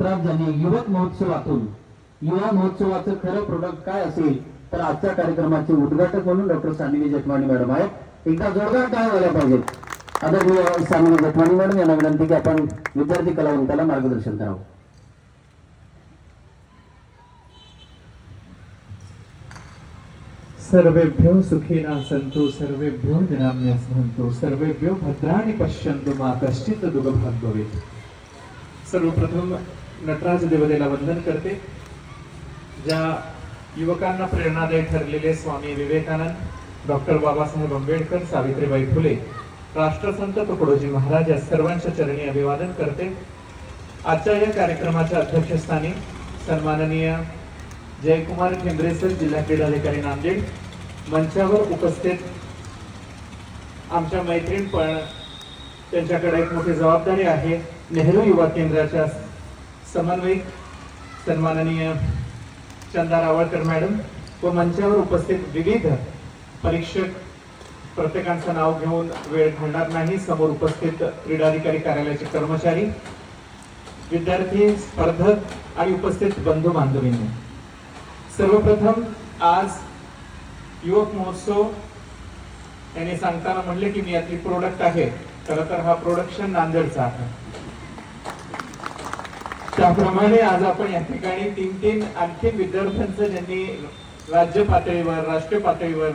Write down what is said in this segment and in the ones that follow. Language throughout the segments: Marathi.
सत्रात ज्यांनी युवक महोत्सवातून युवा महोत्सवाचं खरं प्रोडक्ट काय असेल तर आजच्या कार्यक्रमाचे उद्घाटक म्हणून डॉक्टर सामिनी जेठमाणी मॅडम आहेत. एकदा जोरदार टाळ्या व्हायला पाहिजेत. आदरणीय सामिनी जेठमाणी मॅडम यांना विनंती की आपण विद्यार्थी कलावंताला मार्गदर्शन करावं. सर्वेभ्यो सुखिनः सन्तु सर्वेभ्यो जनाम्यः सन्तु सर्वेभ्यो भद्राणि पश्यन्तु मा कश्चित् दुःखभाग् भवेत्. सर्वप्रथम नटराज देवतेला वंदन करते. ज्या युवकांना प्रेरणादायी ठरलेले स्वामी विवेकानंद, डॉक्टर बाबासाहेब आंबेडकर, सावित्रीबाई फुले, राष्ट्रसंत तुकडोजी महाराज या सर्वांच्या चरणी अभिवादन करते. आजच्या या कार्यक्रमाच्या अध्यक्षस्थानी सन्माननीय जयकुमार केंद्रे सर, जिल्हा क्रीडाधिकारी नांदेड, मंचावर उपस्थित आमच्या मैत्रीण, पण त्यांच्याकडे एक मोठी जबाबदारी आहे. नेहरू युवा केंद्राच्या समन्वयक सन्माननीय चंदा रावळकर मॅडम व मंचावर उपस्थित विविध परीक्षक, प्रत्येकांचं नाव घेऊन वेळ घालणार नाही. समोर उपस्थित क्रीडाधिकारी कार्यालयाचे कर्मचारी, विद्यार्थी, स्पर्धक आणि उपस्थित बंधू बांधवींनी, सर्वप्रथम आज युवक महोत्सव यांनी सांगताना म्हणले की मी यातली प्रोडक्ट आहे. खरं तर हा प्रोडक्शन नांदेडचा आहे. त्याप्रमाणे आज आपण या ठिकाणी तीन आणखी विद्यार्थ्यांचं ज्यांनी राज्य पातळीवर, राष्ट्रीय पातळीवर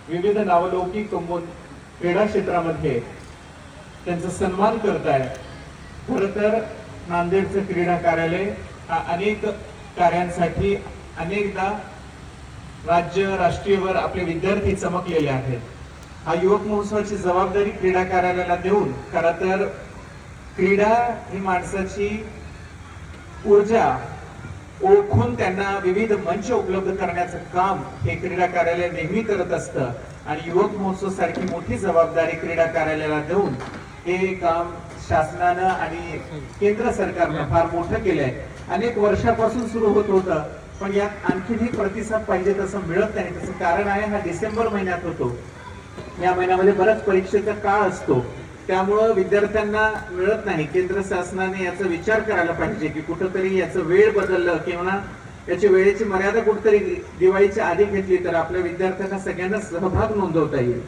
विविध नावलौकिक क्रीडा क्षेत्रामध्ये त्यांचा सन्मान करताय. खर तर नांदेडचं क्रीडा कार्यालय अनेक कार्यांसाठी अनेकदा राज्य राष्ट्रीयवर आपले विद्यार्थी चमकलेले आहेत. हा युवक महोत्सवाची जबाबदारी क्रीडा कार्यालयाला देऊन खरं तर क्रीडा ही माणसाची ऊर्जा ओळखून त्यांना विविध मंच उपलब्ध करण्याचं काम हे क्रीडा कार्यालय नेहमी करत असतं. आणि युवक महोत्सव सारखी मोठी जबाबदारी क्रीडा कार्यालयाला देऊन हे काम शासनानं आणि केंद्र सरकारनं फार मोठं केलंय. अनेक वर्षापासून सुरू होत होतं, पण यात आणखीही प्रतिसाद पाहिजे तसं मिळत नाही. त्याचं कारण आहे, हा डिसेंबर महिन्यात होतो. या महिन्यामध्ये बराच परीक्षेचा काळ असतो, त्यामुळं विद्यार्थ्यांना मिळत नाही. केंद्र शासनाने याचा विचार करायला पाहिजे की कुठंतरी याचं वेळ बदललं किंवा याची वेळेची मर्यादा कुठेतरी दिवाळीच्या आधी घेतली तर आपल्या विद्यार्थ्यांना सगळ्यांना सहभाग नोंदवता येईल.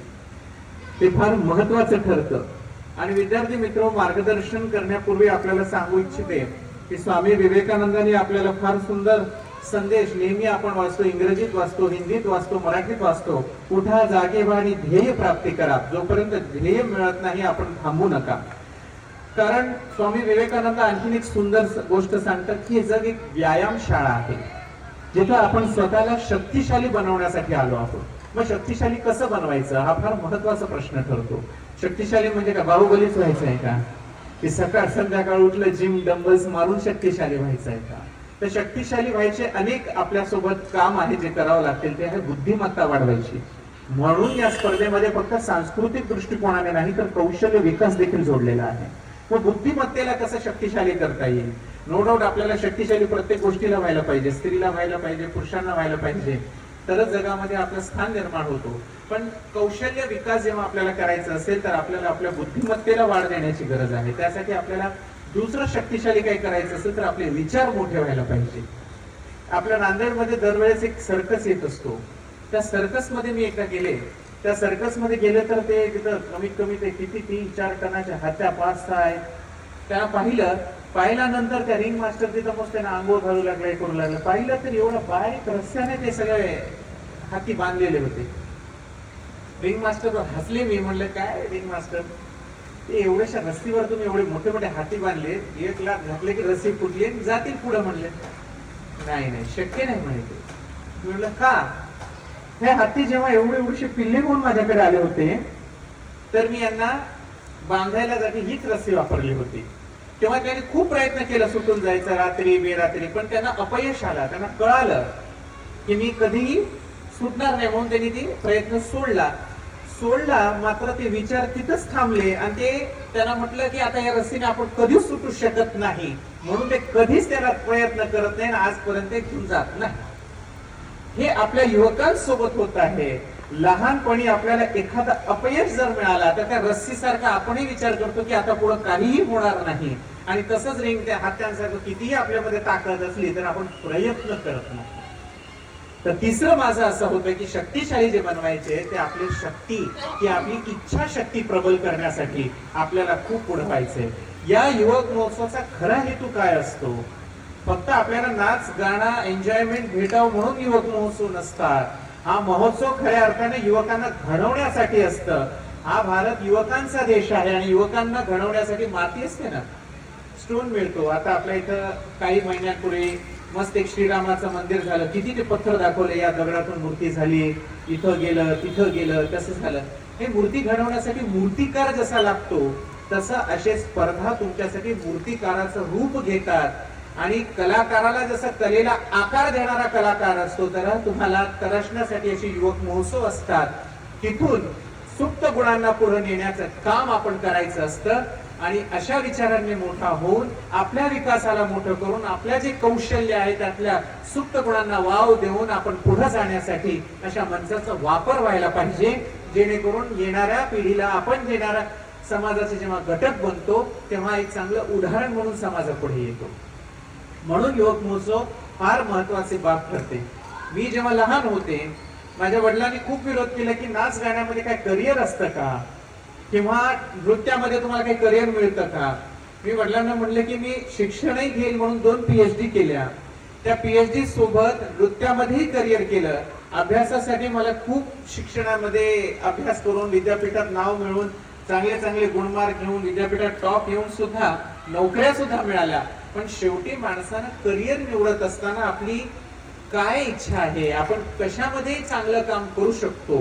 ते फार महत्वाचं ठरतं. आणि विद्यार्थी मित्र, मार्गदर्शन करण्यापूर्वी आपल्याला सांगू इच्छिते की स्वामी विवेकानंदांनी आपल्याला फार सुंदर संदेश नेहमी आपण वाचतो, इंग्रजीत वाचतो, हिंदीत वाचतो, मराठीत वाचतो. उठा, जागे व्हा आणि ध्येय प्राप्ती करा. जोपर्यंत ध्येय मिळत नाही आपण थांबू नका. कारण स्वामी विवेकानंद आणखीन एक सुंदर गोष्ट सांगतात की हे जग एक व्यायाम शाळा आहे, जिथं आपण स्वतःला शक्तिशाली बनवण्यासाठी आलो आहोत. मग शक्तिशाली कसं बनवायचं हा फार महत्वाचा प्रश्न ठरतो. शक्तिशाली म्हणजे का बाहुबलीच व्हायचं आहे का? की सकाळ संध्याकाळ उठलं जिम डंबल्स मारून शक्तिशाली व्हायचं आहे का? तर शक्तिशाली व्हायचे अनेक आपल्यासोबत काम आहे जे करावं लागतील. ते आहे बुद्धिमत्ता वाढवायची. म्हणून या स्पर्धेमध्ये फक्त सांस्कृतिक दृष्टिकोनाने नाही तर कौशल्य विकास देखील जोडलेला आहे. मग बुद्धिमत्तेला कसं शक्तिशाली करता येईल? नो डाऊट आपल्याला शक्तिशाली प्रत्येक गोष्टीला व्हायला पाहिजे, स्त्रीला व्हायला पाहिजे, पुरुषांना व्हायला पाहिजे, तरच जगामध्ये आपलं स्थान निर्माण होतो. पण कौशल्य विकास जेव्हा आपल्याला करायचं असेल तर आपल्याला आपल्या बुद्धिमत्तेला वाढ देण्याची गरज आहे. त्यासाठी आपल्याला दुसरं शक्तिशाली काय करायचं असेल तर आपले विचार मोठे व्हायला पाहिजे. आपल्या नांदेडमध्ये दरवेळेस एक सर्कस येत असतो. त्या सर्कस मध्ये मी एकदा गेले. त्या सर्कस मध्ये गेले तर ते तिथं कमीत कमी ते किती 3-4 टनाच्या हात्या 5-6 आहेत. त्या पाहिल्यानंतर त्या रिंग मास्टर तिथं मग त्यांना आंघोळ घालू लागला, हे करू लागला. पाहिलं तर एवढं बारीक रस्त्याने ते सगळे हाती बांधलेले होते. रिंग मास्टर हसले. मी म्हणलं काय रिंग मास्टर, ते एवढ्याशा रस्सीवर तुम्ही एवढे मोठे मोठे हाती बांधले, 1 लाख घातले की रस्सी फुटली जातील पुढे. म्हणले नाही शक्य नाही म्हणे. म्हणलं का? हे हाती जेव्हा एवढे पिल्ले म्हणून माझ्याकडे आले होते तर मी यांना बांधायला जाती हीच रस्सी वापरली होती. तेव्हा त्यांनी खूप प्रयत्न केला सुटून जायचा, रात्री बेरात्री, पण त्यांना अपयश आला. त्यांना कळालं की मी कधीही सुटणार नाही, म्हणून त्यांनी ती प्रयत्न सोडला. मात्र ते विचार तिथंच थांबले आणि ते त्यांना म्हटलं की आता या रस्सीने आपण कधीच सुटू शकत नाही, म्हणून ते कधीच त्याला प्रयत्न करत नाही आणि आजपर्यंत घेऊन जात नाही. हे आपल्या युवकांसोबत होत आहे. लहानपणी आपल्याला एखादा अपयश जर मिळाला तर त्या रस्सीसारखा आपणही विचार करतो की आता पुढे काहीही होणार नाही. आणि तसंच रिंग त्या हात्यांसारखं कितीही आपल्यामध्ये ताकद असली तर आपण प्रयत्न करत नाही. तर तिसरं माझं असं होतं की शक्तिशाली जे बनवायचे ते आपली शक्ती, की आपली इच्छा शक्ती प्रबल करण्यासाठी आपल्याला खूप पुढे व्हायचंय. या युवक महोत्सवाचा खरा हेतू काय असतो? फक्त आपल्याला नाच गाणं एन्जॉयमेंट भेटावं म्हणून युवक महोत्सव नसतात. हा महोत्सव खऱ्या अर्थाने युवकांना घडवण्यासाठी असतं. हा भारत युवकांचा देश आहे आणि युवकांना घडवण्यासाठी माती असते ना, स्टोन मिळतो. आता आपल्या इथं काही महिन्यांपूर्वी मस्त एक श्रीरामाचं मंदिर झालं, किती ते पत्थर दाखवले, या दगडातून मूर्ती झाली, इथं गेलं तिथं गेलं कसं झालं. हे मूर्ती घडवण्यासाठी मूर्तिकार जसा लागतो तसं असे स्पर्धा तुमच्यासाठी मूर्तिकाराचं रूप घेतात आणि कलाकाराला जसं कलेला आकार देणारा कलाकार असतो तर तुम्हाला तरसण्यासाठी असे युवक महोत्सव असतात. तिथून सुप्त गुणांना पुढे नेण्याचं काम आपण करायचं असतं आणि अशा विचारांनी मोठा होऊन आपल्या विकासाला मोठं करून आपल्या जे कौशल्य आहे त्यातल्या सुप्त गुणांना वाव देऊन आपण पुढे जाण्यासाठी अशा मंचाचा वापर व्हायला पाहिजे, जेणेकरून येणाऱ्या पिढीला आपण येणाऱ्या समाजाचे जेव्हा घटक बनतो तेव्हा एक चांगलं उदाहरण म्हणून समाजापुढे येतो. म्हणून युवक महोत्सव फार महत्वाची बाब ठरते. मी जेव्हा लहान होते माझ्या वडिलांनी खूप विरोध केला की नाच गाण्यामध्ये काय करिअर असतं का, किंवा नृत्यामध्ये तुम्हाला काही करिअर मिळतं का. मी वडिलांना म्हणले की मी शिक्षणही घेईल म्हणून 2 PhD केल्या. त्या PhD सोबत नृत्यामध्येही करिअर केलं. अभ्यासासाठी मला खूप शिक्षणामध्ये अभ्यास करून विद्यापीठात नाव मिळवून चांगले चांगले गुणमार्क घेऊन विद्यापीठात टॉप येऊन सुद्धा नोकऱ्या सुद्धा मिळाल्या. पण शेवटी माणसानं करिअर निवडत असताना आपली काय इच्छा आहे, आपण कशामध्ये चांगलं काम करू शकतो.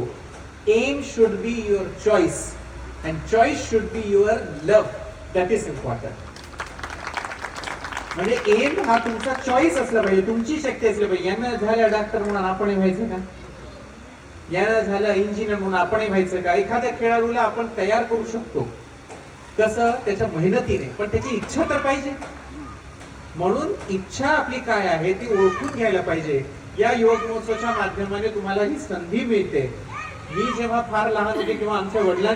Aim should be your choice and choice should be your love. That is important. म्हणजे एम हा तुमचा चॉईस असला पाहिजे, तुमची शक्ती असली पाहिजे. यांना झालं डॉक्टर म्हणून आपणही व्हायचं का, यानं झालं इंजिनियर म्हणून आपणही व्हायचं का. एखाद्या खेळाडूला आपण तयार करू शकतो कसं, त्याच्या मेहनतीने, पण त्याची इच्छा तर पाहिजे. म्हणून इच्छा आपली काय आहे ती ओळखून घ्यायला पाहिजे. या युवक महोत्सवाच्या माध्यमाने तुम्हाला ही संधी मिळते. मी जेव्हा फार लहान होते किंवा आमच्या वडिलांनी